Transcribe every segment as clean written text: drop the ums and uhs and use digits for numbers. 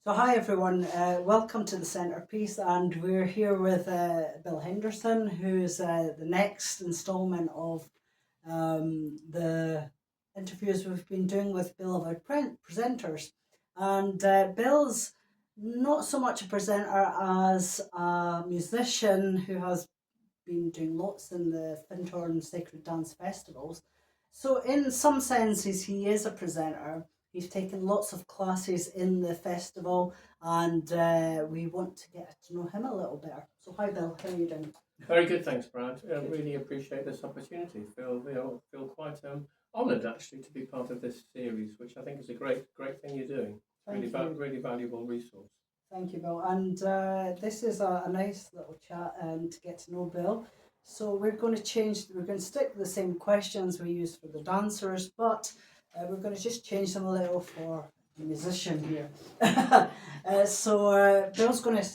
So hi everyone, welcome to the Centrepiece, and we're here with Bill Henderson, who's the next instalment of the interviews we've been doing with beloved presenters. And Bill's not so much a presenter as a musician who has been doing lots in the Findhorn Sacred Dance Festivals. So in some senses, he is a presenter. He's taken lots of classes in the festival, and we want to get to know him a little better. So hi Bill, how are you doing? Very good, thanks, Brad. I really appreciate this opportunity. Feel quite honoured actually to be part of this series, which I think is a great thing you're doing. Really valuable resource. Thank you, Bill. And this is a nice little chat to get to know Bill. So we're going to stick to the same questions we use for the dancers, but we're going to just change them a little for the musician here. So Bill's going to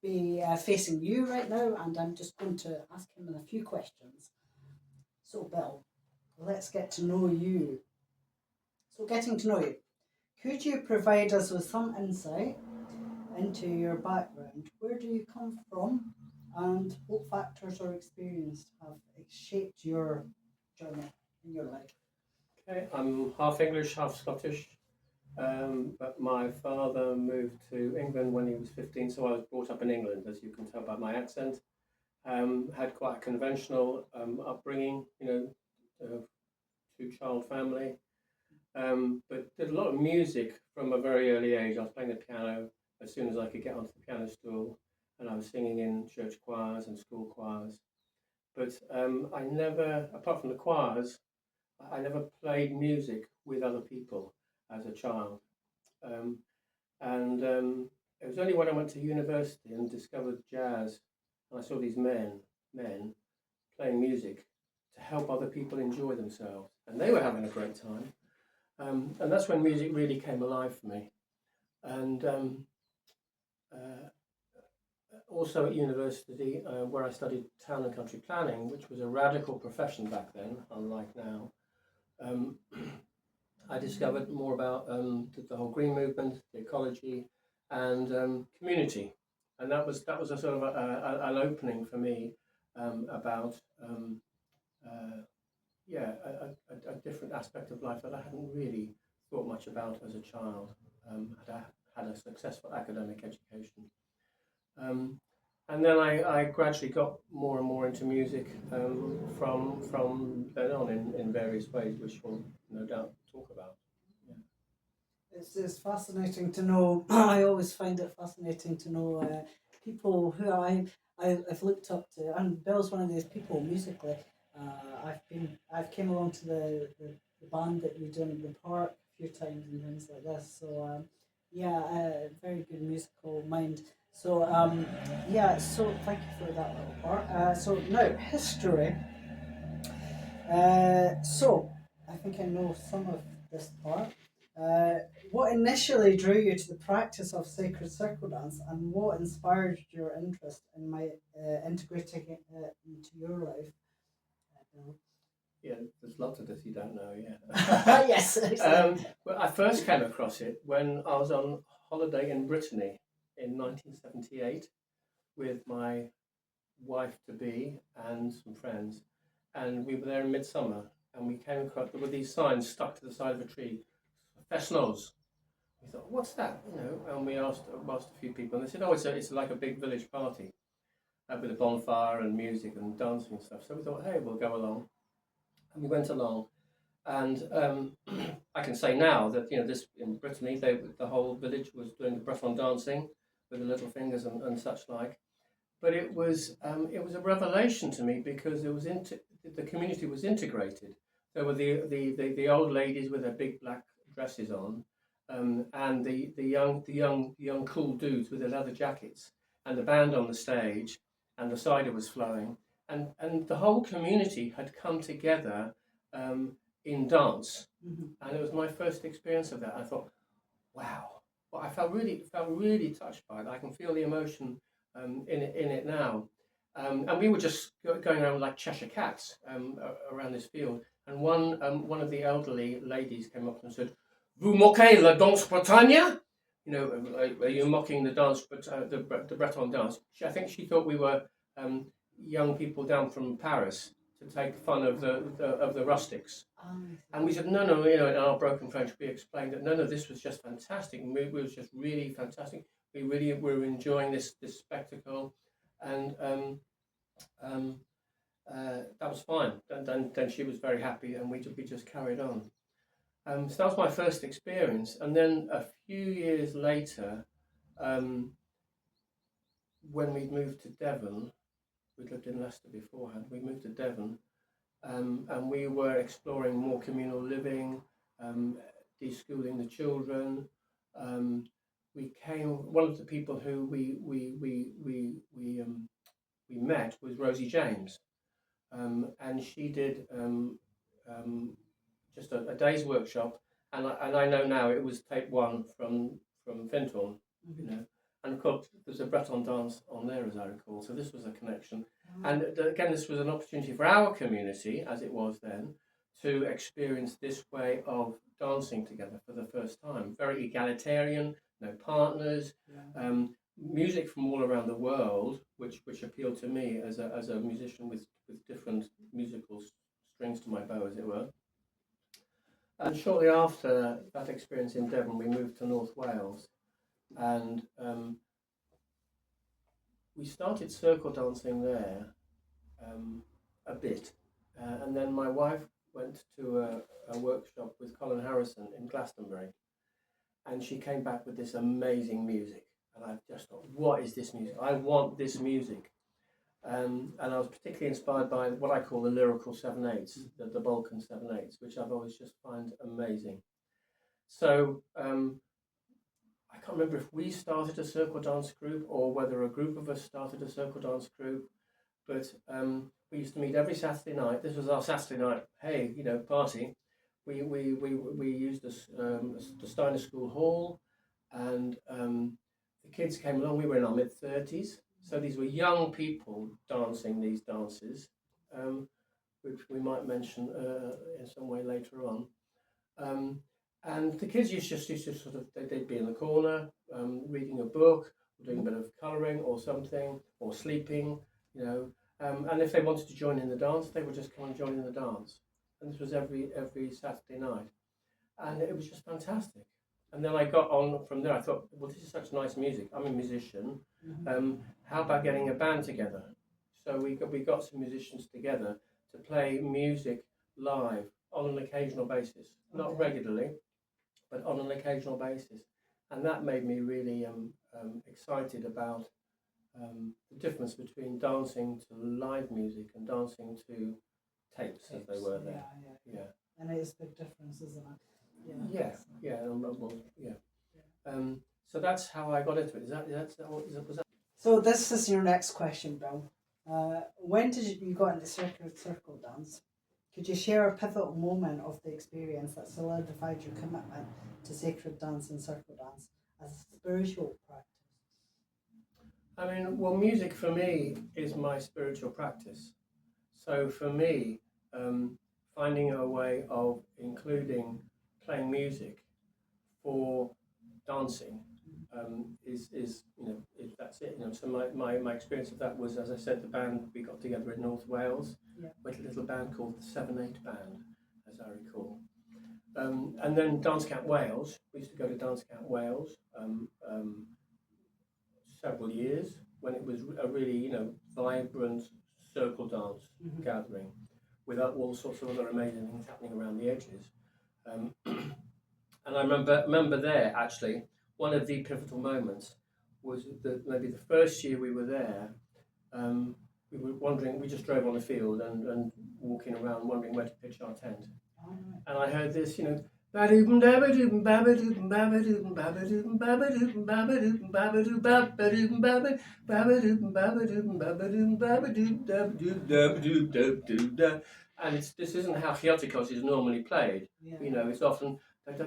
be facing you right now, and I'm just going to ask him a few questions. So Bill, let's get to know you. So getting to know you, could you provide us with some insight into your background? Where do you come from, and what factors or experience have shaped your journey in your life? Okay, I'm half English, half Scottish, but my father moved to England when he was 15, so I was brought up in England, as you can tell by my accent. Had quite a conventional upbringing, two-child family, but did a lot of music from a very early age. I was playing the piano as soon as I could get onto the piano stool, and I was singing in church choirs and school choirs. But I never, apart from the choirs, I never played music with other people as a child. It was only when I went to university and discovered jazz, and I saw these men playing music to help other people enjoy themselves, and they were having a great time. And that's when music really came alive for me. And also at university, where I studied town and country planning, which was a radical profession back then, unlike now, I discovered more about the whole green movement, the ecology, and community, and that was a sort of an opening for me about a different aspect of life that I hadn't really thought much about as a child. Had a successful academic education. And then I gradually got more and more into music from then on in various ways, which we'll no doubt talk about. Yeah. It's fascinating to know. I always find it fascinating to know people who I've looked up to, and Bill's one of these people musically. I've came along to the band that you do in the park a few times and things like this. So very good musical mind. So so thank you for that little part. So now history. So I think I know some of this part. What initially drew you to the practice of sacred circle dance, and what inspired your interest in integrating it into your life? Yeah, there's lots of this you don't know. Yeah. Yes. Well, I first came across it when I was on holiday in Brittany in 1978 with my wife-to-be and some friends, and we were there in midsummer, and we came across there were these signs stuck to the side of a tree, Fesnos. We thought, what's that? And we asked a few people, and they said, oh, it's like a big village party with a bonfire and music and dancing and stuff. So we thought, hey, we'll go along. And we went along, and I can say now that this in Brittany, the whole village was doing the Breton dancing with the little fingers and such like. But it was a revelation to me because the community was integrated. There were the old ladies with their big black dresses on, and the young cool dudes with their leather jackets, and the band on the stage, and the cider was flowing. And the whole community had come together in dance, and it was my first experience of that. I thought, wow! Well, I felt really touched by it. I can feel the emotion in it now. And we were just going around like Cheshire cats around this field. And one of the elderly ladies came up and said, "Vous moquez la danse Bretagne?" are you mocking the dance, but the Breton dance? I think she thought we were young people down from Paris to take fun of the rustics. And we said, no, in our broken French, we explained that, no, this was just fantastic. It was just really fantastic. We really were enjoying this spectacle. And that was fine. Then she was very happy, and we just carried on. So that was my first experience. And then a few years later, when we moved to Devon, we'd lived in Leicester beforehand, we moved to Devon, and we were exploring more communal living, deschooling the children. One of the people who we met was Rosie James, and she did just a day's workshop, and I know now it was tape one from Findhorn, and of course there's a Breton dance on there, as I recall. So this was a connection, and again this was an opportunity for our community, as it was then, to experience this way of dancing together for the first time. Very egalitarian, no partners, music from all around the world, which appealed to me as a musician with different musical strings to my bow, as it were. And shortly after that experience in Devon, we moved to North Wales, and we started circle dancing there a bit. And then my wife went to a workshop with Colin Harrison in Glastonbury, and she came back with this amazing music. And I just thought, what is this music? I want this music. And I was particularly inspired by what I call the lyrical 7/8, the Balkan 7/8, which I've always just find amazing. So I can't remember if we started a circle dance group or whether a group of us started a circle dance group, but we used to meet every Saturday night. This was our Saturday night, party. We used the Steiner School Hall, and the kids came along. We were in our mid-30s. So these were young people dancing these dances, which we might mention in some way later on. And the kids used to sort of, they'd be in the corner reading a book, or doing a bit of colouring or something, or sleeping, and if they wanted to join in the dance, they would just come and join in the dance. And this was every Saturday night. And it was just fantastic. And then I got on from there. I thought, well, this is such nice music. I'm a musician. How about getting a band together? So we got some musicians together to play music live on an occasional basis, not regularly, but on an occasional basis. And that made me really excited about the difference between dancing to live music and dancing to tapes as they were there. Yeah. And it is a big difference, isn't it? So that's how I got into it. Was that? So this is your next question, Bill. When did you got into circle dance? Could you share a pivotal moment of the experience that solidified your commitment to sacred dance and circle dance as a spiritual practice? I mean, well, music for me is my spiritual practice. So for me, finding a way of including playing music for dancing that's it. So my experience of that was, as I said, the band we got together in North Wales, with a little band called the 7/8 Band, as I recall. And then Dance Camp Wales. We used to go to Dance Camp Wales several years when it was a really vibrant circle dance gathering, with all sorts of other amazing things happening around the edges. And I remember there, actually, one of the pivotal moments was that maybe the first year we were there, we were wondering, we just drove on the field and walking around wondering where to pitch our tent. And I heard this, and this isn't how Chiaticos is normally played. It's often, and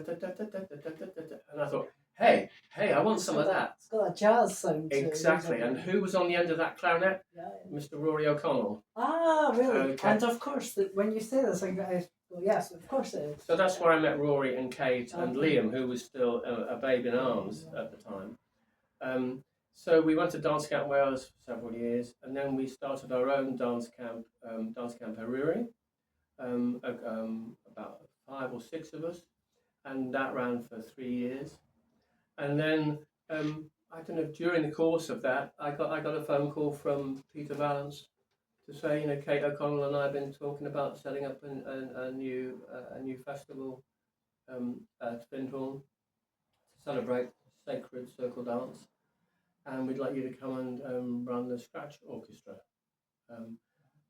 I thought, hey, I want some of that. It's got a jazz sound to it. Exactly. And who was on the end of that clarinet? Yeah. Mr. Rory O'Connell. Ah, really? Okay. And of course, when you say this, well, yes, of course it is. So that's where I met Rory and Kate and Okay. Liam, who was still a babe in arms at the time. So we went to Dance Camp Wales for several years, and then we started our own dance camp Hariri, about 5 or 6 of us, and that ran for 3 years. And then I don't know. During the course of that, I got a phone call from Peter Valance to say, Kate O'Connell and I have been talking about setting up a new festival at Findhorn to celebrate sacred circle dance, and we'd like you to come and run the scratch orchestra.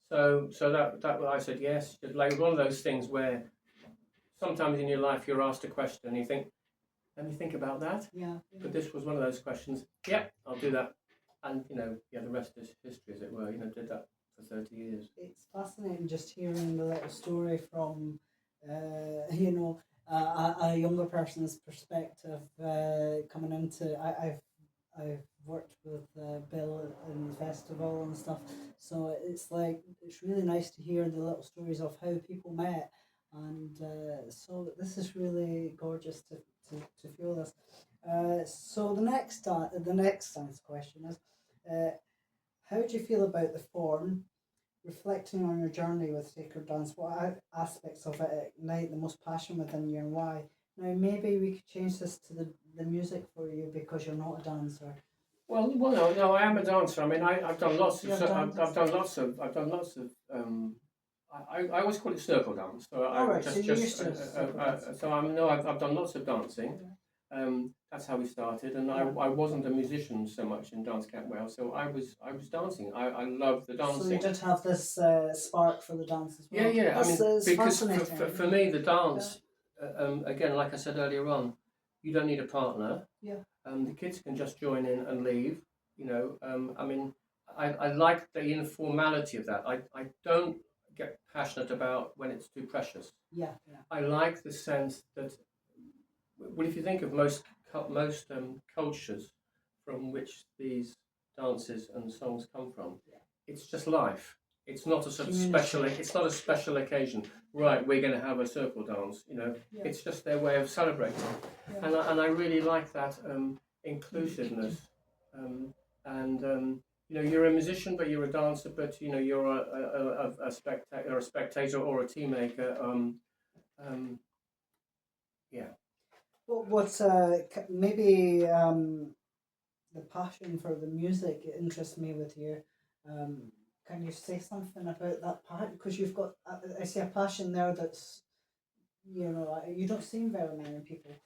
So that I said yes. Just like one of those things where sometimes in your life you're asked a question and you think, let me think about that. Yeah. But this was one of those questions. Yeah, I'll do that. And the rest is history, as it were. Did that for 30 years. It's fascinating just hearing the little story from, a younger person's perspective coming into. I've worked with Bill in the festival and stuff, so it's really nice to hear the little stories of how people met, and so this is really gorgeous to feel this. So the next science question is, how do you feel about the form? Reflecting on your journey with sacred dance, what aspects of it ignite the most passion within you and why? Now, maybe we could change this to the music for you because you're not a dancer. Well, no, I am a dancer. I mean, I've done lots of, I've done lots of. I always call it circle dance. So I've done lots of dancing. That's how we started, and I wasn't a musician so much in Dance Camp Wales, so I was dancing. I loved the dancing. So you did have this spark for the dance as well. Yeah. That's, I mean, because for me, the dance, again, like I said earlier on, you don't need a partner. Yeah. The kids can just join in and leave. I mean, I like the informality of that. I don't get passionate about when it's too precious. Yeah. I like the sense that, well, if you think of most cultures from which these dances and songs come from, it's just life. It's not a sort of special. It's not a special occasion. Right, we're going to have a circle dance. It's just their way of celebrating, and I really like that inclusiveness. You're a musician, but you're a dancer, but you're a spectator or a team maker. What's maybe the passion for the music interests me with you. Can you say something about that part? Because you've got, I see a passion there that's, you don't see very many people.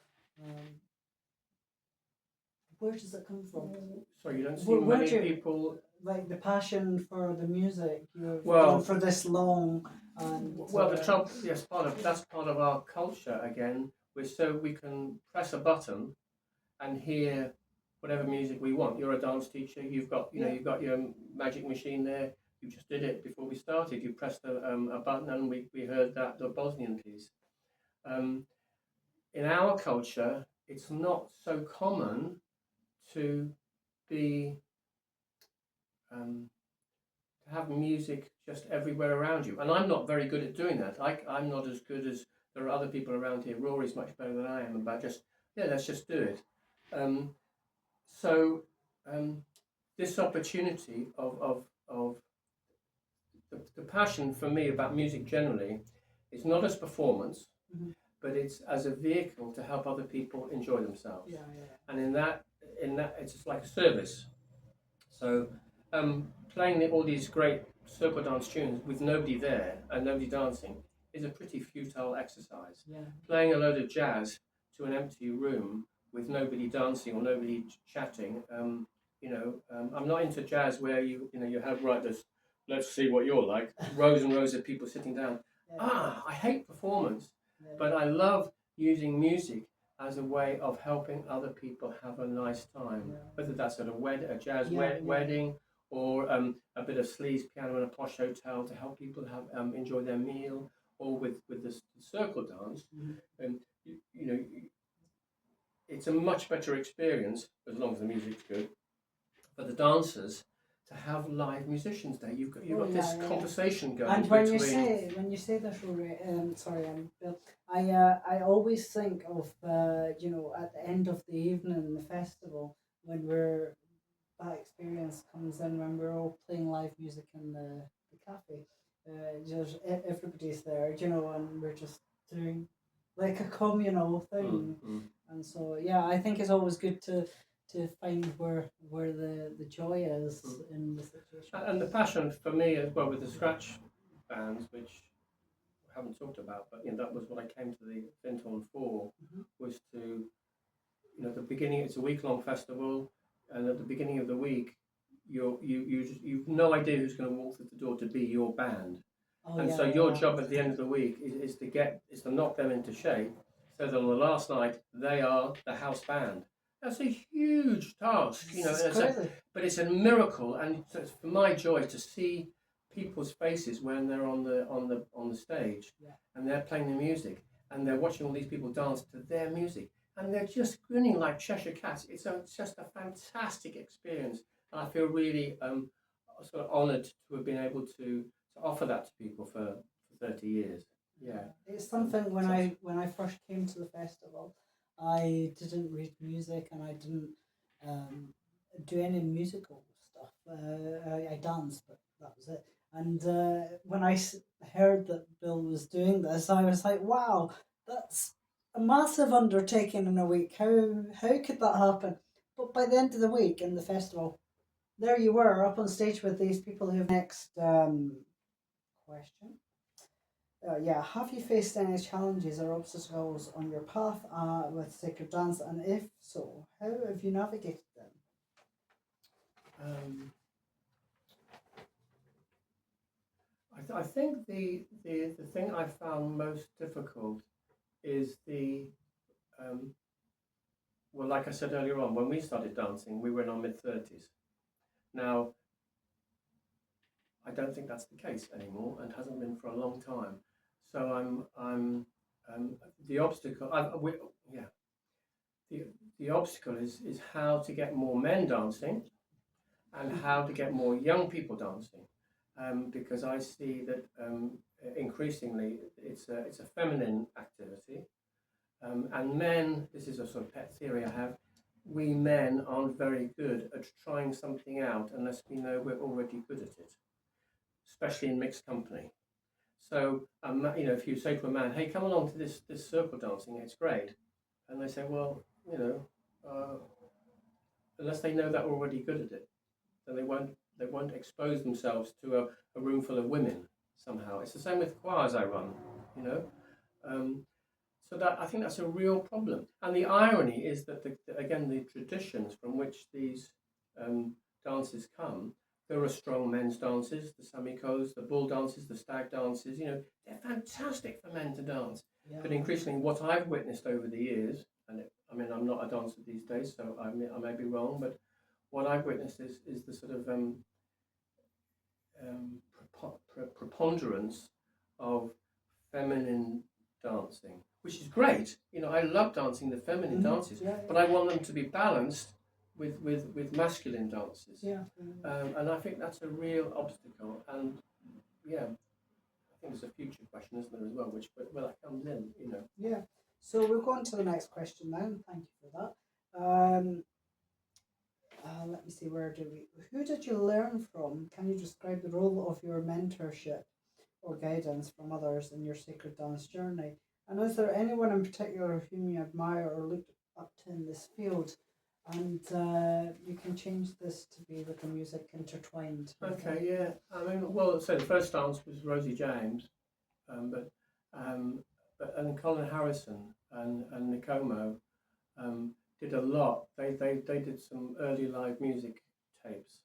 Where does it come from? Sorry, you don't see many people. Like the passion for the music, you've done for this long. And the trouble, yes, that's part of our culture again. We can press a button and hear whatever music we want. You're a dance teacher. You've got you've got your magic machine there. You just did it before we started. You pressed a button and we heard the Bosnian piece. In our culture, it's not so common to be to have music just everywhere around you. And I'm not very good at doing that. I'm not as good as there are other people around here. Rory's much better than I am about let's just do it. This opportunity of the passion for me about music generally is not as performance, but it's as a vehicle to help other people enjoy themselves. And in that it's just like a service. So playing all these great circle dance tunes with nobody there and nobody dancing is a pretty futile exercise. Playing a load of jazz to an empty room with nobody dancing or nobody chatting, I'm not into jazz where you have this, let's see what you're like, rows and rows of people sitting down. I hate performance, but I love using music as a way of helping other people have a nice time, whether that's at a jazz wedding, or a bit of sleaze piano in a posh hotel to help people have enjoy their meal, or with the circle dance. it's a much better experience, as long as the music's good, for the dancers to have live musicians there. You've got this conversation going And when between. you say this, Rory, sorry, Bill, I always think of you know, at the end of the evening in the festival, when we're that experience comes in when we're all playing live music in the cafe. Just everybody's there, you know, and we're just doing like a communal thing. And so yeah, I think it's always good to find where the joy is in the situation. And the passion for me as well with the scratch bands, which we haven't talked about, but that was what I came to the Findhorn for, was to, the beginning. It's a week-long festival, and at the beginning of the week, you've no idea who's going to walk through the door to be your band. And so your job at the end of the week is to knock them into shape, so that on the last night they are the house band. That's a huge task, but it's a miracle, and so it's for my joy to see people's faces when they're on the stage, and they're playing the music, and they're watching all these people dance to their music, and they're just grinning like Cheshire cats. It's just a fantastic experience, and I feel really sort of honoured to have been able to offer that to people for 30 years. Yeah, it's something when I first came to the festival, I didn't read music and I didn't do any musical stuff. I danced, but that was it. And when I heard that Bill was doing this, I was like, wow, that's a massive undertaking in a week. How could that happen? But by the end of the week in the festival, there you were up on stage with these people who next question. Yeah, have you faced any challenges or obstacles on your path with sacred dance, and if so, how have you navigated them? I think the thing I found most difficult is well, like I said earlier on, when we started dancing, we were in our mid-30s. Now, I don't think that's the case anymore, and hasn't been for a long time. So I'm the obstacle. The obstacle is how to get more men dancing, and how to get more young people dancing, because I see that increasingly it's a feminine activity, and men. This is a sort of pet theory I have. We men aren't very good at trying something out unless we know we're already good at it, especially in mixed company. So, if you say to a man, "Hey, come along to this circle dancing, it's great," and they say, "Well, unless they know they're already good at it, then they won't expose themselves to a room full of women somehow." It's the same with choirs I run, you know. So that I think that's a real problem. And the irony is that the traditions from which these dances come, there are strong men's dances, the samikos, the bull dances, the stag dances. They're fantastic for men to dance. Yeah. But increasingly, what I've witnessed over the years, I'm not a dancer these days, so I may be wrong, but what I've witnessed is the sort of preponderance of feminine dancing, which is great. I love dancing the feminine dances, but I want them to be balanced with masculine dances. Yeah. And I think that's a real obstacle. And yeah, I think there's a future question, isn't there, as well, where that comes in. Yeah. So we'll go on to the next question now. Thank you for that. Let me see, who did you learn from? Can you describe the role of your mentorship or guidance from others in your sacred dance journey? And is there anyone in particular whom you admire or look up to in this field? And you can change this to be with the music intertwined. Okay, yeah. So the first dance was Rosie James, and Colin Harrison and Nicomo did a lot. They did some early live music tapes,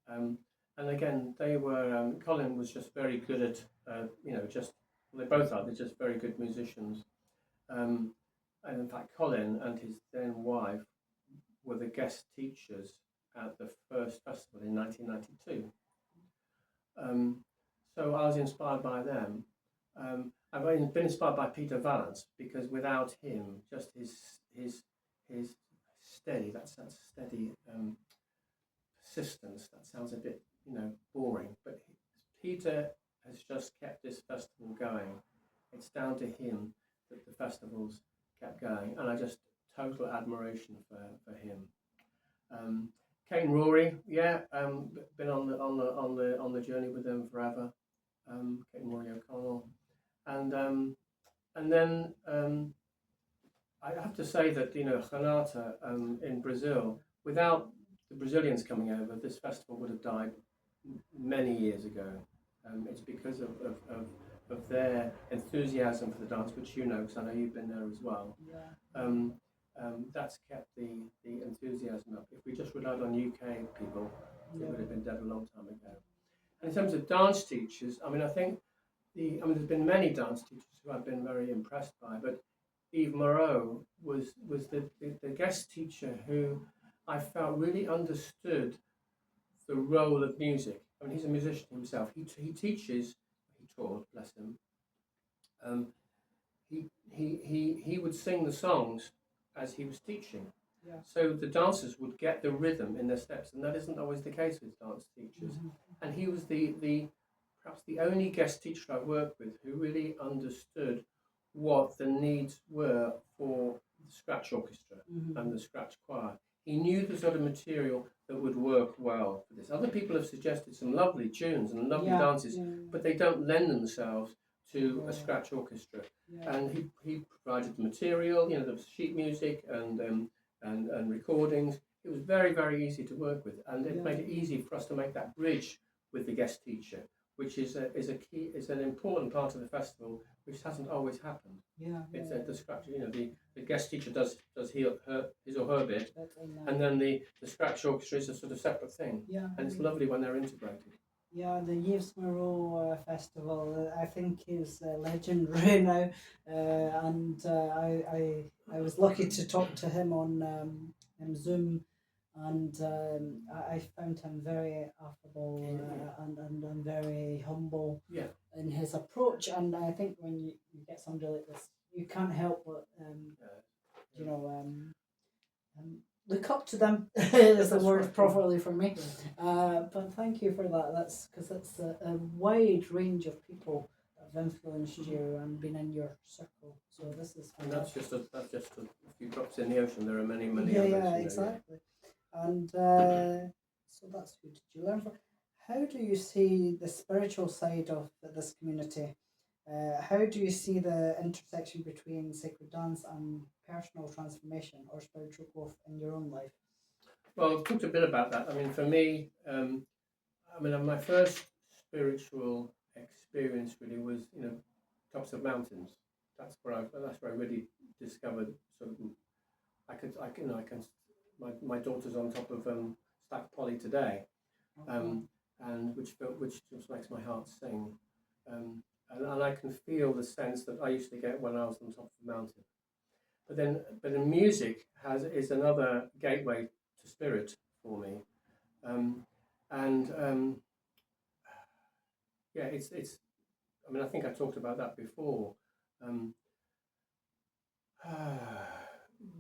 and again they were. Colin was just very good at they both are. They're just very good musicians, and in fact Colin and his then wife were the guest teachers at the first festival in 1992. So I was inspired by them. I've been inspired by Peter Valance, because without him, just his his steady, that's steady persistence. That sounds a bit, boring, but Peter has just kept this festival going. It's down to him that the festival's kept going, and I just total admiration for him. Kate and Rory, yeah, been on the journey with them forever. Kate and Rory O'Connell, and then I have to say that Renata in Brazil, without the Brazilians coming over, this festival would have died many years ago. It's because of their enthusiasm for the dance, which because I know you've been there as well. Yeah. That's kept the enthusiasm up. If we just relied on UK people, it would have been dead a long time ago. And in terms of dance teachers, I think there's been many dance teachers who I've been very impressed by, but Yves Moreau was the guest teacher who I felt really understood the role of music. He's a musician himself. He teaches. He taught, bless him. He would sing the songs as he was teaching. Yeah. So the dancers would get the rhythm in their steps, and that isn't always the case with dance teachers. Mm-hmm. And he was perhaps the only guest teacher I've worked with who really understood what the needs were for the scratch orchestra and the scratch choir. He knew the sort of material that would work well for this. Other people have suggested some lovely tunes and lovely dances, but they don't lend themselves to a scratch orchestra. Yeah. And he provided the material. There was sheet music and recordings. It was very, very easy to work with, and it made it easy for us to make that bridge with the guest teacher, which is an important part of the festival, which hasn't always happened. It's the scratch. The guest teacher does his or her bit, and then the scratch orchestra is a sort of separate thing. And it's lovely when they're integrated. Yeah, the Yves Moreau festival, I think, is legendary now, and I was lucky to talk to him on Zoom, and I found him very affable and very humble in his approach. And I think when you get somebody like this, you can't help but look up to them is the word properly for me. But thank you for that. That's because it's a wide range of people that have influenced you and been in your circle. So this is fantastic. And that's just a few drops in the ocean. There are many others. Yeah, exactly. And so that's who did you learn from? How do you see the spiritual side of this community? How do you see the intersection between sacred dance and personal transformation or spiritual growth in your own life? Well, I've talked a bit about that. For me, my first spiritual experience really was, tops of mountains. That's where I really discovered sort of. My daughter's on top of Stack Polly today, and which just makes my heart sing. And I can feel the sense that I used to get when I was on top of the mountain. But then music is another gateway to spirit for me, it's. I think I talked about that before.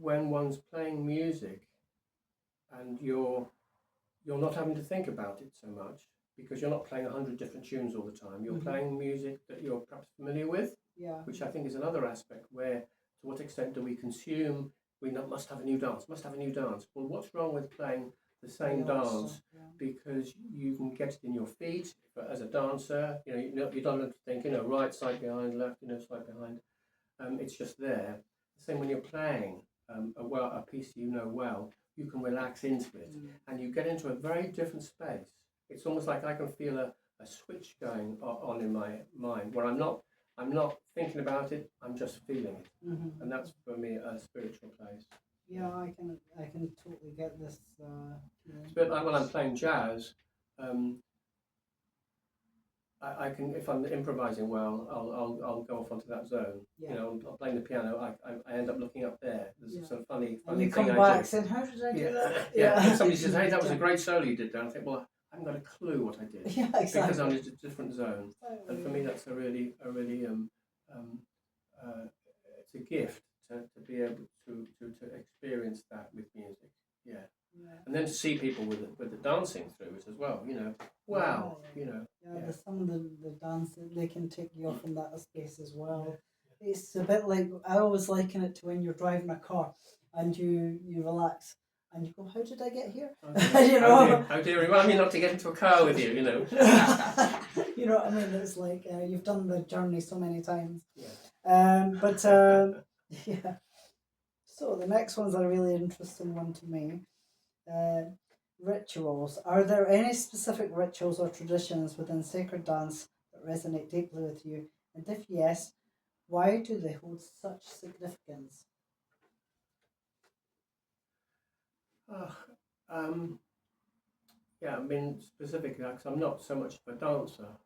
When one's playing music, and you're not having to think about it so much, because you're not playing 100 different tunes all the time. You're playing music that you're perhaps familiar with, which I think is another aspect where, to what extent do we consume, must have a new dance. Well, what's wrong with playing the same dance because you can get it in your feet as a dancer? You don't have to think, right side behind, left, side behind. It's just there. The same when you're playing a piece well, you can relax into it, and you get into a very different space. It's almost like I can feel a switch going on in my mind where I'm not thinking about it. I'm just feeling it, and that's for me a spiritual place. Yeah, I can totally get this. It's a bit like when I'm playing jazz. I can, if I'm improvising well, I'll go off onto that zone. I'm playing the piano. I end up looking up there. There's some funny and you thing come back saying, "How did I do that?" Yeah. Somebody says, "Hey, that was a great solo you did there." I think, well, I haven't got a clue what I did. Yeah, exactly. Because I'm in a different zone, and for me, that's a really it's a gift to be able to experience that with music. Yeah. Yeah. And then to see people with the dancing through it as well, wow, Yeah. Some of the dance, they can take you off in that space as well. It's a bit like, I always liken it to when you're driving a car and you relax and you go, how did I get here? How dare you want me not to get into a car with you, You know what I mean? It's like you've done the journey so many times. Yeah. Yeah. So the next one's a really interesting one to me. Rituals. Are there any specific rituals or traditions within sacred dance that resonate deeply with you? And if yes, why do they hold such significance? Yeah, I mean specifically, because I'm not so much of a dancer,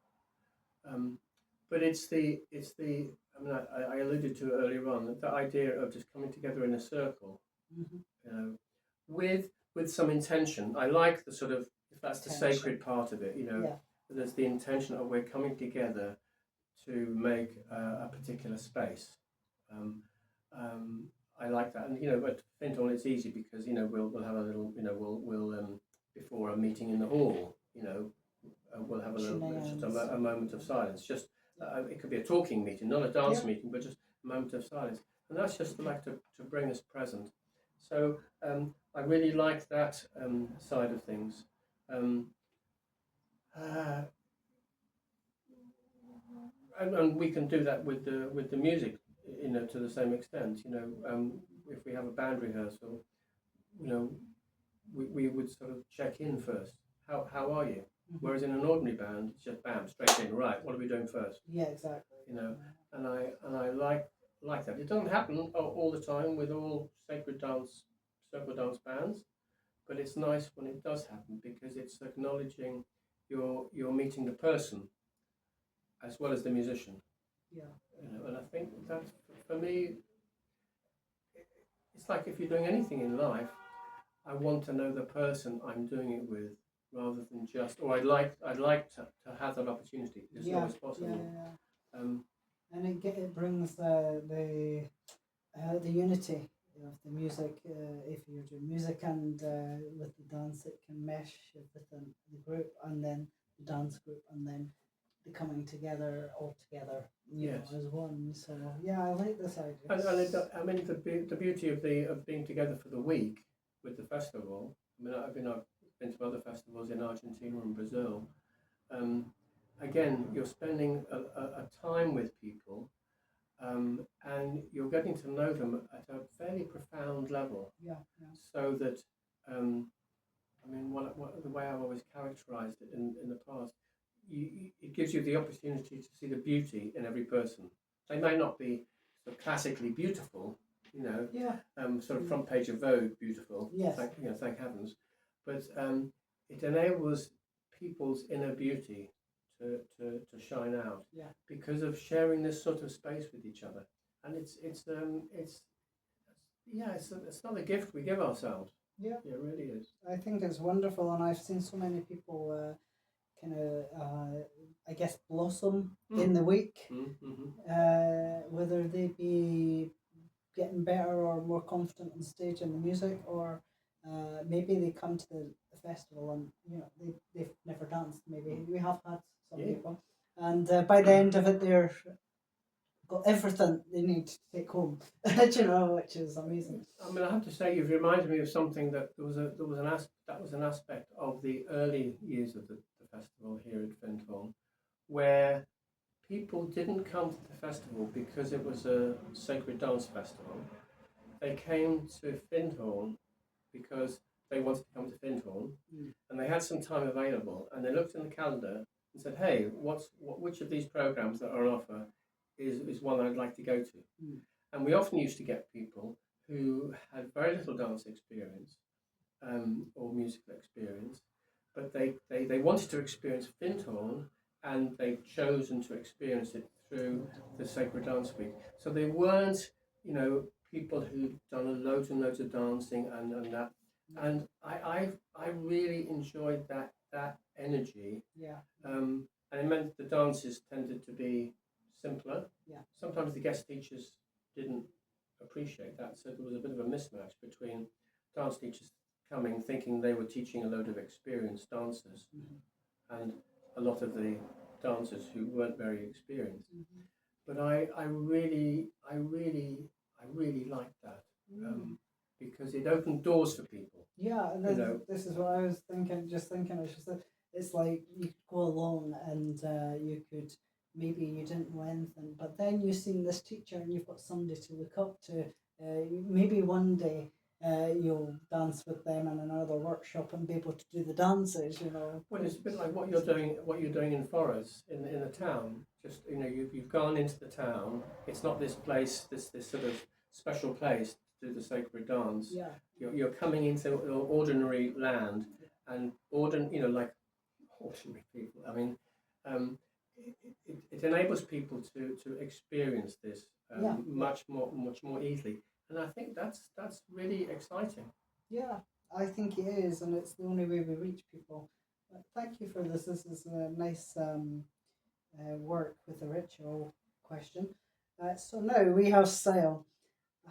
but it's the. I mean, I alluded to it earlier on, the idea of just coming together in a circle, Mm-hmm. With some intention. I like the sort of, if that's the Intention. sacred part of it, Yeah. there's the intention of we're coming together to make a particular space. I like that, and at Findhorn it's easy because we'll have a little, we'll before a meeting in the hall, we'll have a little just a moment of silence. Just it could be a talking meeting, not a dance meeting, but just a moment of silence, and that's just like to bring us present. So I really like that side of things. And we can do that with the music, to the same extent. If we have a band rehearsal, we would sort of check in first. How are you? Mm-hmm. Whereas in an ordinary band, it's just bam, straight in. Right, what are we doing first? Yeah, exactly. And I like that. It doesn't happen all the time with all sacred dance, circle dance bands, but it's nice when it does happen because it's acknowledging you're meeting the person as well as the musician. Yeah. And I think that for me, it's like if you're doing anything in life, I want to know the person I'm doing it with rather than just, or I'd like to have that opportunity. It's always possible. Yeah. And it brings the unity of the music. If you're doing music and with the dance, it can mesh within the group, and then the dance group, and then the coming together all together, as one. So yeah, I like this idea. And I mean the beauty of being together for the week with the festival. I mean, I've been to other festivals in Argentina and Brazil. Again, you're spending a time with people, and you're getting to know them at a fairly profound level. Yeah. So that, I mean, the way I've always characterised it in the past, it gives you the opportunity to see the beauty in every person. They may not be sort of classically beautiful, sort of front page of Vogue beautiful. Yes. Thank heavens, but it enables people's inner beauty to shine out. Yeah. Because of sharing this sort of space with each other, and it's another gift we give ourselves. Yeah. It really is. I think it's wonderful, and I've seen so many people kind of, I guess, blossom in the week, whether they be getting better or more confident on stage in the music, or maybe they come to the festival and they've never danced. Maybe we have had some people, and by the end of it, they're got everything they need to take home, which is amazing. I mean, I have to say, you've reminded me of something that was an aspect of the early years of the festival here at Findhorn, where people didn't come to the festival because it was a sacred dance festival. They came to Findhorn because they wanted to come to Findhorn, and they had some time available, and they looked in the calendar and said, "Hey, which of these programs that are on offer is one I'd like to go to?" And we often used to get people who had very little dance experience or musical experience, but they wanted to experience Findhorn, and they'd chosen to experience it through the Sacred Dance Week. So they weren't, people who'd done loads and loads of dancing and that. And I really enjoyed that energy. Yeah. And it meant the dances tended to be simpler. Yeah. Sometimes the guest teachers didn't appreciate that. So there was a bit of a mismatch between dance teachers coming thinking they were teaching a load of experienced dancers, and a lot of the dancers who weren't very experienced. But I really liked that, because it opened doors for people. Yeah, this is what I was thinking. Just thinking, it's like you could go along and you could, maybe you didn't know anything, but then you've seen this teacher and you've got somebody to look up to. Maybe one day you'll dance with them in another workshop and be able to do the dances. Well, it's a bit like what you're doing in Forres, in the town. Just, you've gone into the town. It's not this place, this sort of special place to do the sacred dance. Yeah. You're coming into ordinary land, and like ordinary people. I mean, it enables people to experience this much more easily, and I think that's really exciting. Yeah, I think it is, and it's the only way we reach people. But thank you for this. This is a nice work with the ritual question. So now we have style.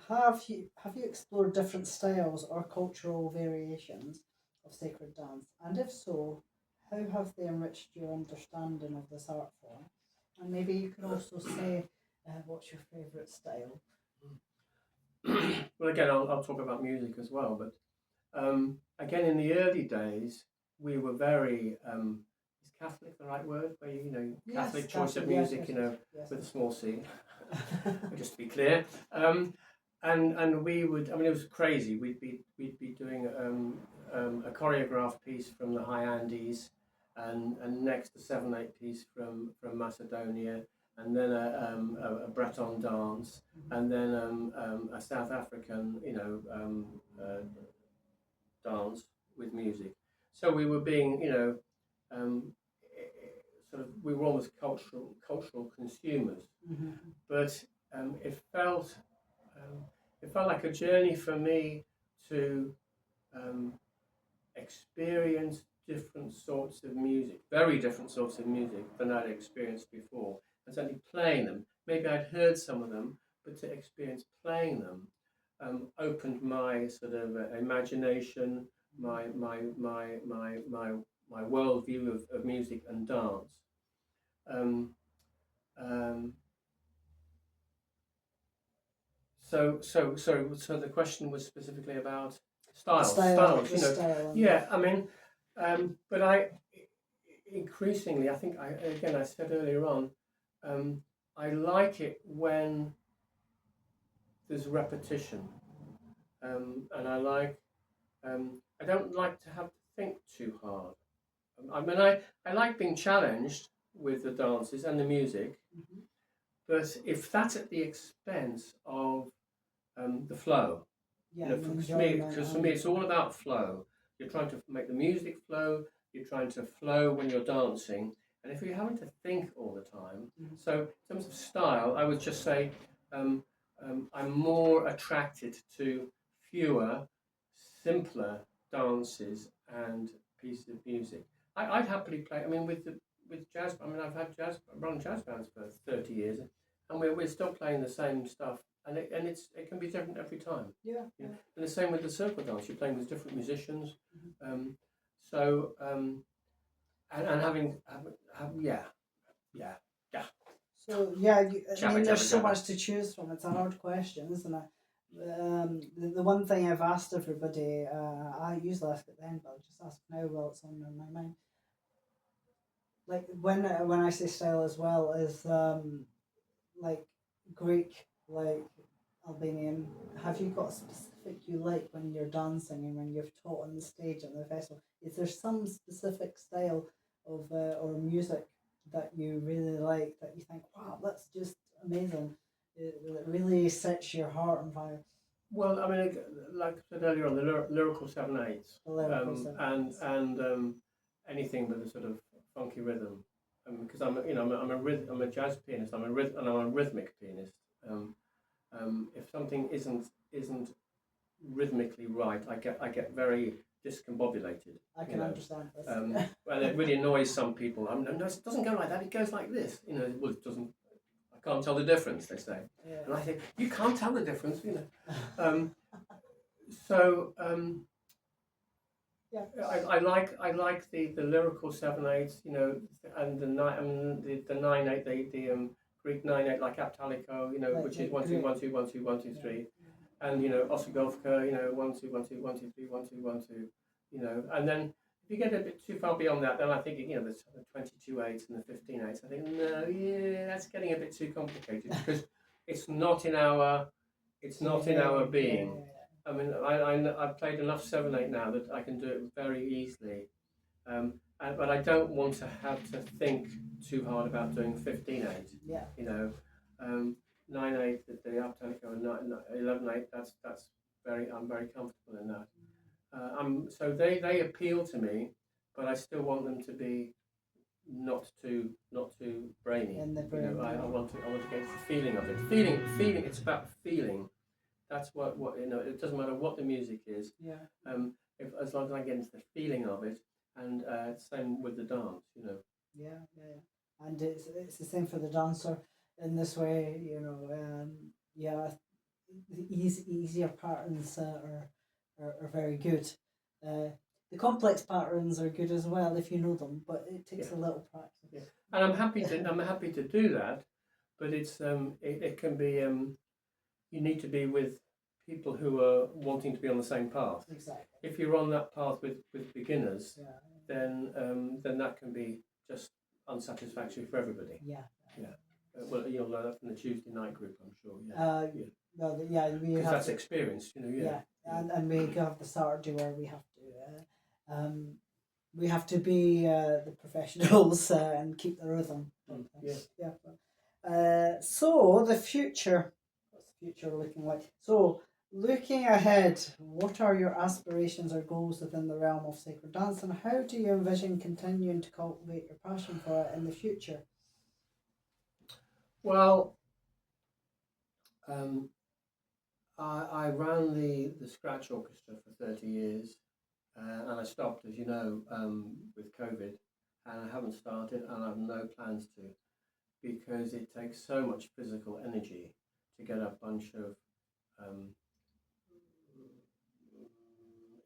Have you explored different styles or cultural variations of sacred dance? And if so, how have they enriched your understanding of this art form? And maybe you can also say what's your favourite style? Well, again, I'll talk about music as well, but again, in the early days, we were very is Catholic the right word? Where Catholic choice of music, yes. with a small c, just to be clear. And we would, I mean, it was crazy. We'd be doing a choreographed piece from the High Andes, and next a 7/8 piece from Macedonia, and then a Breton dance, and then a South African, dance with music. So we were being, sort of, we were almost cultural consumers, but it felt like a journey for me to experience different sorts of music, very different sorts of music than I'd experienced before, and certainly playing them. Maybe I'd heard some of them, but to experience playing them opened my sort of imagination, my worldview of music and dance. Um, um, so the question was specifically about styles. Style. Yeah, I mean, but I increasingly, I think, I said earlier on, I like it when there's repetition, and I like. I don't like to have to think too hard. I mean, I like being challenged with the dances and the music, but if that's at the expense of the flow, because for me it's all about flow. You're trying to make the music flow. You're trying to flow when you're dancing, and if you're having to think all the time, so in terms of style, I would just say I'm more attracted to fewer, simpler dances and pieces of music. I'd happily play. I mean, with jazz. I mean, I've run jazz bands for 30 years, and we're still playing the same stuff, and it can be different every time. Yeah. And the same with the circle dance. You're playing with different musicians, and having yeah. So I mean, there's so much to choose from. It's a hard question, isn't it? The one thing I've asked everybody, I usually ask it then, but I'll just ask now while it's on my mind. Like when I say style as well, is like Greek, like Albanian. Have you got a specific you like when you're dancing and when you've taught on the stage at the festival? Is there some specific style of or music that you really like, that you think, wow, that's just amazing? It really sets your heart on fire. Well, I mean, like I said earlier on, the lyrical 7/8, and anything with a sort of funky rhythm, because I'm a jazz pianist. I'm a rhythmic pianist. If something isn't rhythmically right, I get very discombobulated. I can understand this. And it really annoys some people. No, it doesn't go like that. It goes like this. Well, it doesn't. I can't tell the difference, they say. Yeah. And I think, you can't tell the difference, you know. So Yeah. I like the lyrical 7/8, you know, and the 9/8, the Greek 9/8, like Aptalico, you know, Like which the is 1 2 Greek- 1 2 1 2 1 2 3, Yeah. and you know Osagolfka, you know 1 2 1 2 1 2 3 1 2 1 2, you know, and then if you get a bit too far beyond that, then I think you know the 22/8 and the 15/8. I think no, yeah, that's getting a bit too complicated because it's not in our being. Yeah. I mean, I've played enough 7/8 now that I can do it very easily. But I don't want to have to think too hard about doing 15/8. Yeah. You know, 9/8, the Aptanico, and 11/8. That's I'm very comfortable in that. So they appeal to me, but I still want them to be not too brainy. In the You brain, know, yeah. I want to get the feeling of it. Feeling. It's about feeling. That's what you know. It doesn't matter what the music is. Yeah. As long as I get into the feeling of it, and same with the dance. You know. Yeah. And it's the same for the dancer in this way, you know. Yeah, the easier patterns are very good. The complex patterns are good as well if you know them, but it takes a little practice. Yeah. And I'm happy to do that, but it's it can be you need to be with people who are wanting to be on the same path. Exactly. If you're on that path with beginners, Yeah. then that can be just unsatisfactory for everybody. Yeah. Well, you'll learn that from the Tuesday night group, I'm sure. Well, yeah, we Because have that's experience, you know. and we have the Saturday where we have to be the professionals and keep the rhythm. So the future, what's the future looking like? So looking ahead, what are your aspirations or goals within the realm of sacred dance, and how do you envision continuing to cultivate your passion for it in the future? Well, I ran the Scratch Orchestra for 30 years, and I stopped, as you know, with COVID, and I haven't started, and I have no plans to, because it takes so much physical energy to get a bunch of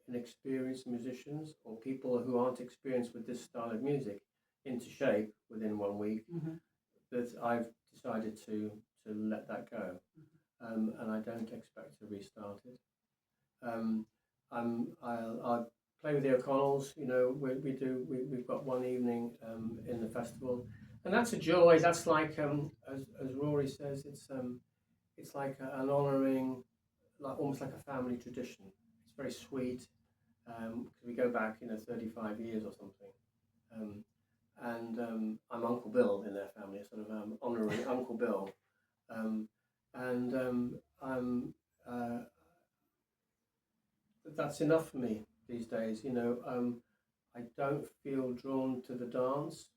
inexperienced musicians or people who aren't experienced with this style of music into shape within 1 week. That I've decided to let that go. And I don't expect to restart it. I'll play with the O'Connells. You know, we've got one evening in the festival, and that's a joy. That's like as Rory says, it's like an honouring, like almost like a family tradition. It's very sweet because we go back 35 years or something. And I'm Uncle Bill in their family, sort of honouring Uncle Bill. That's enough for me these days. I don't feel drawn to the dance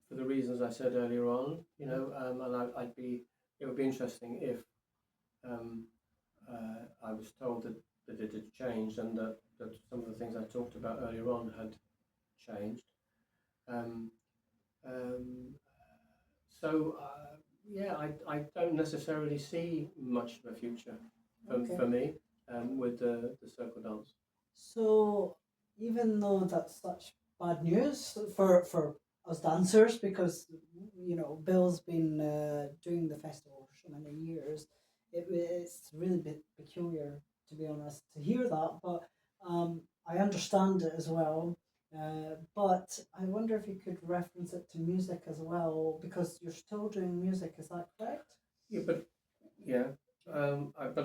for the reasons I said earlier on. And it would be interesting if I was told that it had changed and that some of the things I talked about earlier on had changed. I don't necessarily see much of a future for me with the circle dance. So even though that's such bad news for us dancers, because Bill's been doing the festival for so many years, it's really bit peculiar, to be honest, to hear that. But I understand it as well. But I wonder if you could reference it to music as well, because you're still doing music. Is that correct? But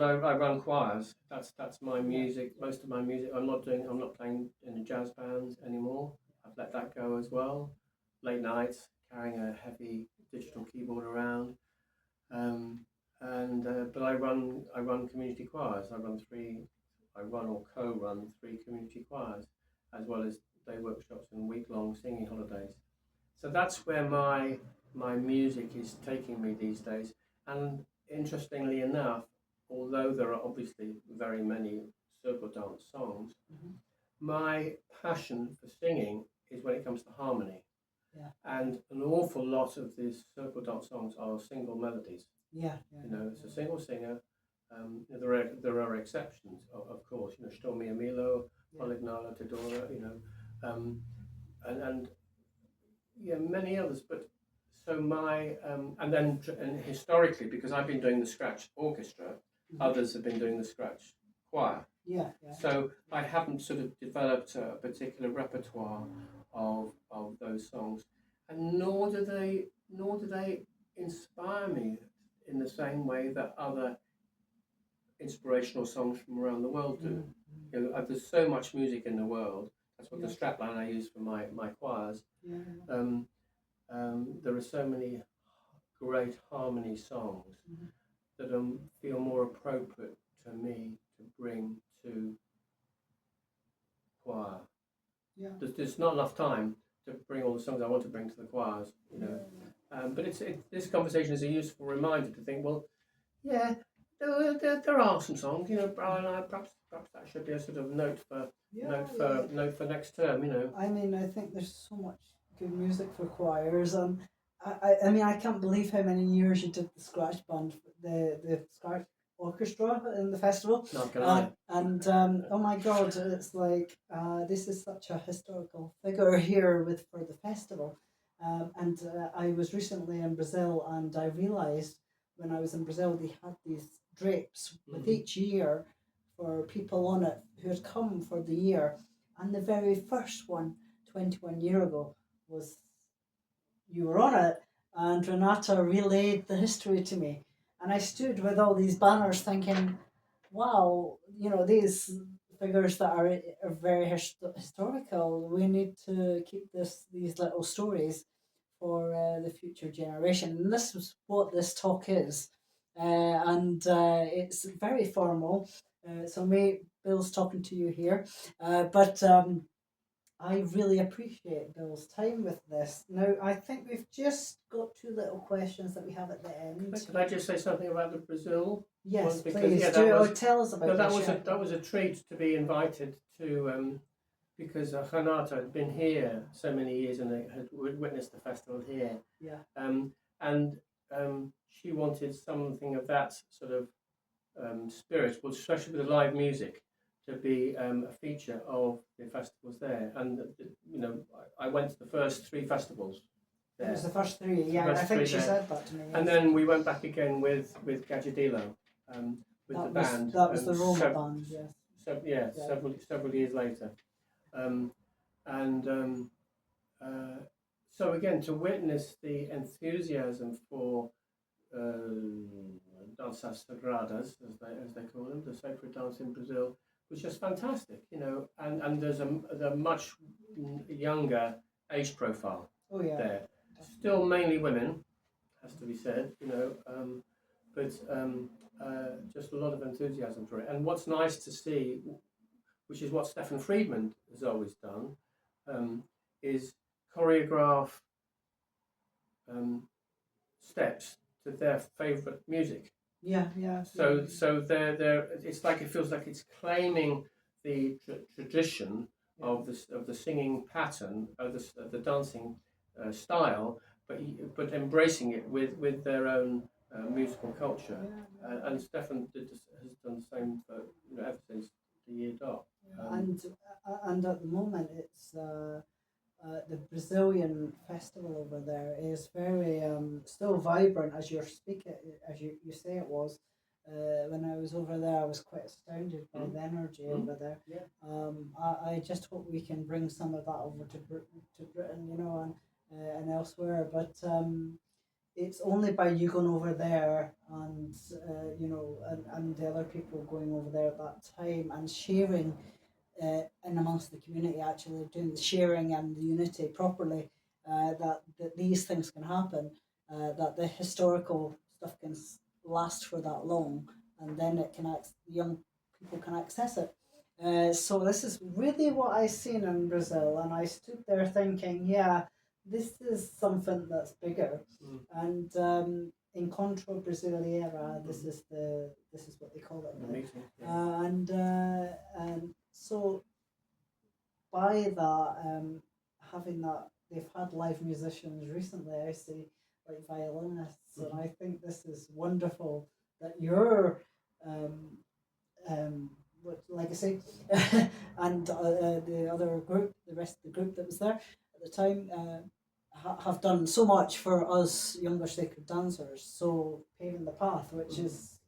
I run choirs. That's my music. Most of my music. I'm not playing in the jazz bands anymore. I've let that go as well. Late nights, carrying a heavy digital keyboard around. But I run community choirs. I run or co-run 3 community choirs, as well as day workshops and week-long singing holidays. So that's where my music is taking me these days. And interestingly enough, although there are obviously very many circle dance songs, my passion for singing is when it comes to harmony. Yeah. And an awful lot of these circle dance songs are single melodies. Yeah. It's a single singer. There are exceptions, of course. Shtomi Amilo, Polignala Tedora. And yeah, many others. But so and historically, because I've been doing the scratch orchestra, others have been doing the scratch choir. Yeah. So I haven't sort of developed a particular repertoire of those songs, and nor do they inspire me in the same way that other inspirational songs from around the world do. There's so much music in the world. That's what the strapline I use for my choirs. There are so many great harmony songs that feel more appropriate to me to bring to choir. There's not enough time to bring all the songs I want to bring to the choirs, but this conversation is a useful reminder to think, well, yeah, there are some songs, perhaps that should be a sort of note for next term, I mean, I think there's so much good music for choirs, and I mean, I can't believe how many years you did the scratch band, the scratch orchestra in the festival. Not gonna and oh my God, it's like this is such a historical figure here for the festival. And I was recently in Brazil, and I realised when I was in Brazil they had these drapes with each year for people on it who had come for the year. And the very first one, 21 years ago, was you were on it, and Renata relayed the history to me. And I stood with all these banners thinking, wow, these figures that are very historical, we need to keep these little stories for the future generation. And this is what this talk is. And it's very formal. So Bill's talking to you here. But I really appreciate Bill's time with this. Now, I think we've just got two little questions that we have at the end. Could I just say something about the Brazil? Yes, please. Tell us about that was a treat to be invited to, because Renata had been here so many years and had witnessed the festival here. Yeah. And she wanted something of that sort of spirit, well, especially with the live music, to be a feature of the festivals there. And I went to the first three festivals there. It was the first three, yeah. I think she said that to me. And then we went back again with Gajadilo, with the band. That was the Roma band, yes. Several years later. So again, to witness the enthusiasm for danças sagradas, as they call them, the sacred dance in Brazil, was just fantastic, and there's a much younger age profile there. Still mainly women, has to be said, but just a lot of enthusiasm for it. And what's nice to see, which is what Stefan Friedman has always done, is choreograph steps to their favourite music. Yeah. So they're it feels like it's claiming the tradition of the singing pattern of the dancing style, but embracing it with their own musical culture. And Stefan has done the same for ever since the year dot. And at the moment, it's the Brazilian festival over there is very still vibrant, as you're speaking, as you say it was. When I was over there, I was quite astounded by the energy over there. I just hope we can bring some of that over to Britain, and elsewhere. But it's only by you going over there and and the other people going over there at that time and sharing. In amongst the community, actually doing the sharing and the unity properly, that these things can happen, that the historical stuff can last for that long, and then young people can access it. So this is really what I seen in Brazil, and I stood there thinking, yeah, this is something that's bigger, and Encontro Brasileira, this is what they call it, the meeting, and so by that having that they've had live musicians recently. I see like violinists, and I think this is wonderful that you're um, what legacy and the other group, the rest of the group that was there at the time, have done so much for us younger sacred dancers. So paving the path, which is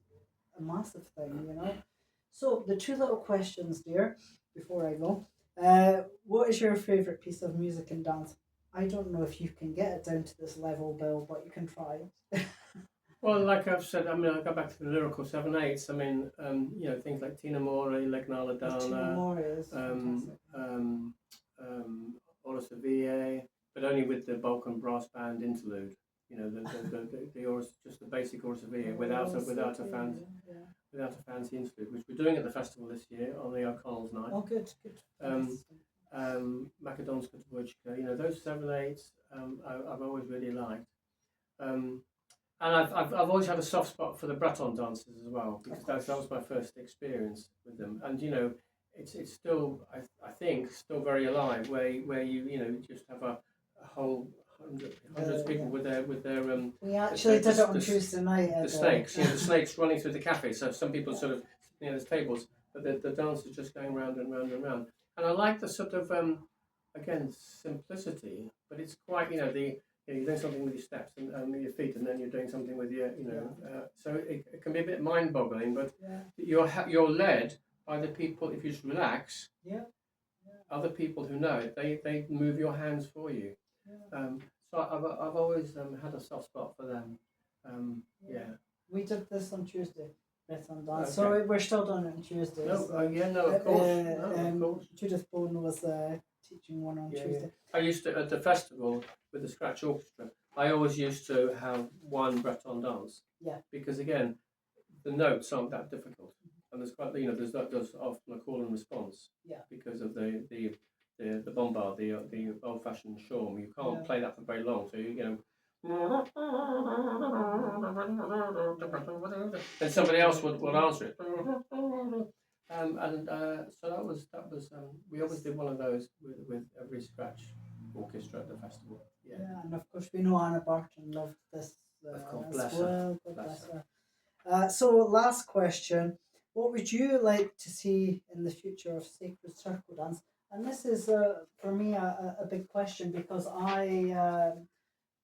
a massive thing, you know. So the two little questions, dear, before I go. What is your favourite piece of music and dance? I don't know if you can get it down to this level, Bill, but you can try. Well, like I've said, I mean, I go back to the lyrical 7/8. I mean, things like Tina More, Legnala The Tina Dana, More is um, fantastic. um, Ola Sevilla, but only with the Balkan brass band interlude. Just the basic Ola Sevilla without a fancy interlude, which we're doing at the festival this year on the O'Connell's night. Oh, good, good. Um, Macedonska Dvojka, those 7/8s, I've always really liked. And I've always had a soft spot for the Breton dancers as well, because that was my first experience with them. And it's still I think still very alive, where you just have a whole hundreds of people with their We actually did it on Tuesday night. the snakes, the snakes running through the cafe. So some people sort of sitting at the tables, but the dancers just going round and round and round. And I like the sort of again simplicity, but it's quite you're doing something with your steps and your feet, and then you're doing something with your so it can be a bit mind-boggling, but you're led by the people. If you just relax, other people who know it, they move your hands for you. So I've always had a soft spot for them. We did this on Tuesday. Breton dance. Okay. So we're still doing it on Tuesdays. No, of course. Judith Bone was teaching one on Tuesday. I used to, at the festival with the Scratch Orchestra, I always used to have one Breton dance. Yeah. Because again, the notes aren't that difficult, and there's quite there's often a call and response. Yeah. Because of the bombard, the old-fashioned shawm, you can't play that for very long, so then somebody else would answer it. So that was we always did one of those with every Scratch Orchestra at the festival. Yeah, and of course we know Anna Barton loved this as well. God bless her. So last question: what would you like to see in the future of sacred circle dance? And this is for me a big question, because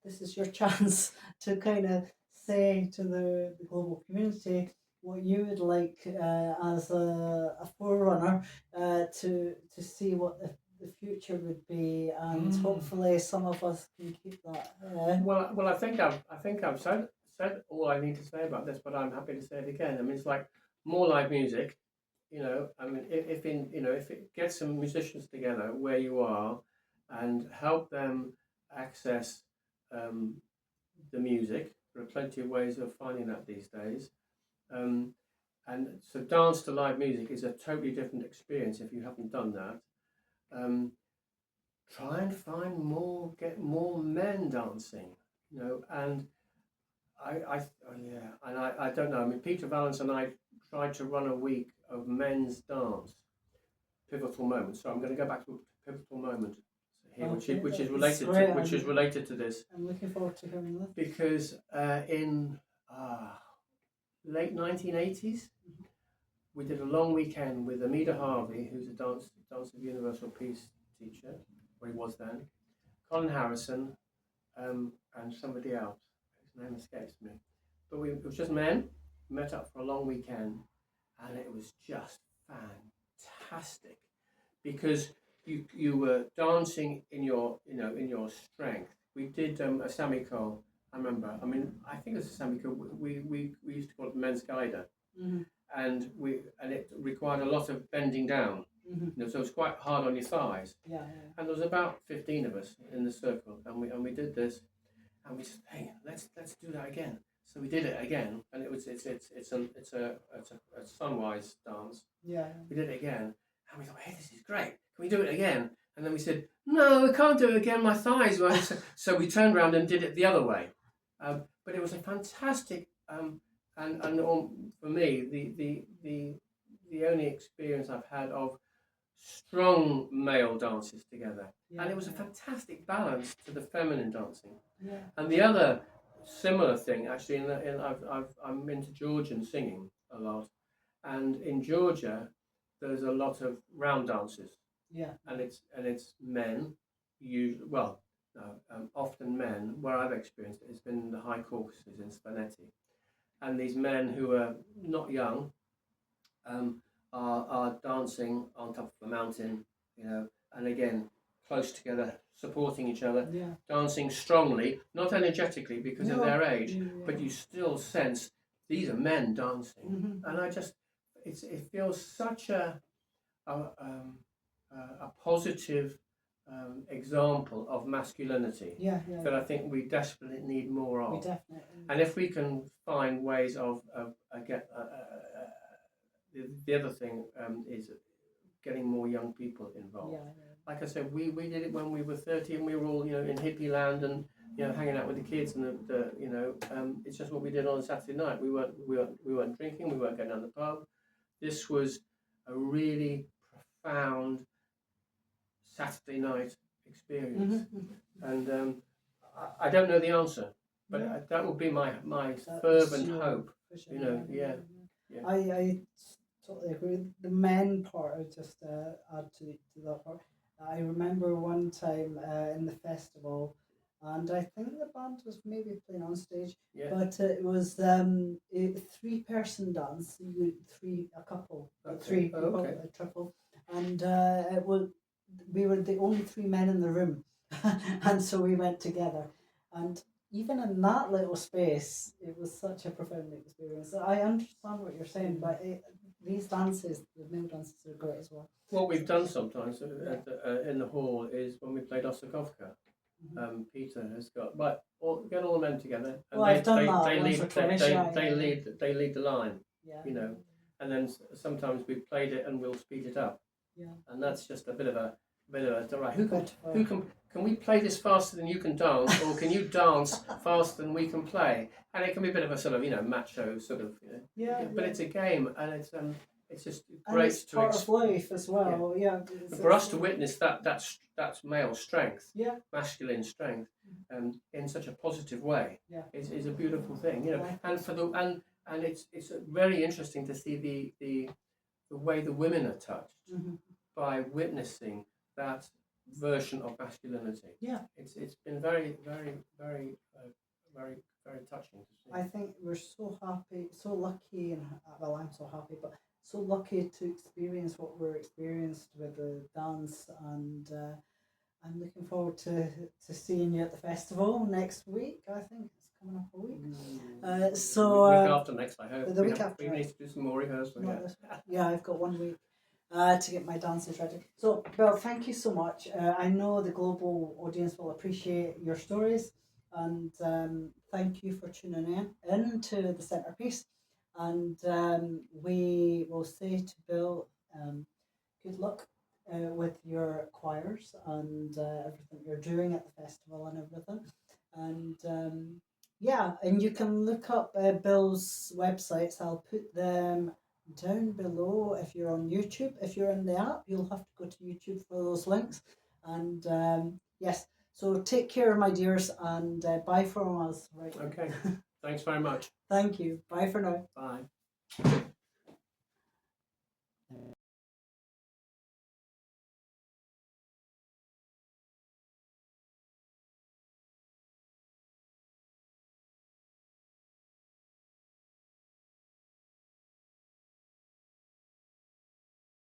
this is your chance to kind of say to the global community what you would like as a forerunner to see what the future would be, and hopefully some of us can keep that. Well, I think I've said all I need to say about this, but I'm happy to say it again. I mean, it's like more live music. I mean, if it gets some musicians together where you are, and help them access the music. There are plenty of ways of finding that these days. And so dance to live music is a totally different experience if you haven't done that. Try and get more men dancing, and I don't know. I mean, Peter Valance and I tried to run a week of men's dance, pivotal moments. So I'm going to go back to a pivotal moment here, which is related to this. I'm looking forward to hearing this. Because in late 1980s, we did a long weekend with Amida Harvey, who's a Dance of Universal Peace teacher, or he was then, Colin Harrison, and somebody else. His name escapes me. But it was just men, met up for a long weekend, and it was just fantastic, because you were dancing in your strength. We did a Samiko. I remember. I mean, I think it was a Samiko. We used to call it men's guider, and it required a lot of bending down. So it was quite hard on your thighs. Yeah. And there was about 15 of us in the circle, and we did this, and we said, hey, let's do that again. So we did it again, and it's a sunwise dance. Yeah. We did it again, and we thought, hey, this is great. Can we do it again? And then we said, no, we can't do it again. My thighs won't. So we turned around and did it the other way. But it was a fantastic, and for me, the only experience I've had of strong male dances together. Yeah. And it was a fantastic balance to the feminine dancing. Yeah. And the other similar thing, actually, I'm into Georgian singing a lot, and in Georgia, there's a lot of round dances, Yeah. and it's men, often men. Where I've experienced it, it's been in the High Caucasus in Spaghetti, and these men who are not young, are dancing on top of a mountain, and again close together, supporting each other, Yeah. dancing strongly, not energetically because of their age, Yeah. but you still sense these are men dancing, and it feels such a positive example of masculinity Yeah. that I think we desperately need more We of. definitely. And if we can find ways of the other thing is getting more young people involved. Yeah. Like I said, we did it when we were 30 and we were all in hippie land and hanging out with the kids and it's just what we did on a Saturday night. We weren't drinking, we weren't going down the pub. This was a really profound Saturday night experience, and I don't know the answer, but that would be my fervent hope. Yeah. I totally agree. The men part, I just add to that part. I remember one time in the festival, and I think the band was maybe playing on stage, but it was a 3-person dance. A couple, Okay. 3 people, Okay. a triple, and we were the only 3 men in the room, and so we went together, and even in that little space, it was such a profound experience. I understand what you're saying, but these dances, the male dances, are great as well. What we've done sometimes in the hall is when we played Osakovka. Peter has got get all the men together, and I've done that once or twice. They lead the line, Yeah. and then sometimes we've played it and we'll speed it up. Yeah. And that's just a bit of a right. Can we play this faster than you can dance, or can you dance faster than we can play? And it can be a bit of a sort of macho sort of but it's a game, and it's just great, and it's part of life as well. Yeah. For us to witness that's male strength, masculine strength, in such a positive way, is a beautiful thing, and it's very interesting to see the way the women are touched by witnessing that version of masculinity. Yeah, it's been very, very, very, very, very touching to see. I think we're so happy, so lucky, and I'm so happy, but so lucky to experience what we're experienced with the dance, and I'm looking forward to seeing you at the festival next week. I think it's coming up a week. Week after next, I hope. The week after. We need to do some more rehearsal. I've got 1 week to get my dances ready. So, Bill, thank you so much. I know the global audience will appreciate your stories, and thank you for tuning in to the Centrepiece. And we will say to Bill, good luck with your choirs and everything you're doing at the festival and everything. And and you can look up Bill's websites. I'll put them down below. If you're on YouTube, if you're in the app, you'll have to go to YouTube for those links. And yes, so take care, my dears, and bye from us. Right. Okay. Thanks very much. Thank you. Bye for now. Bye.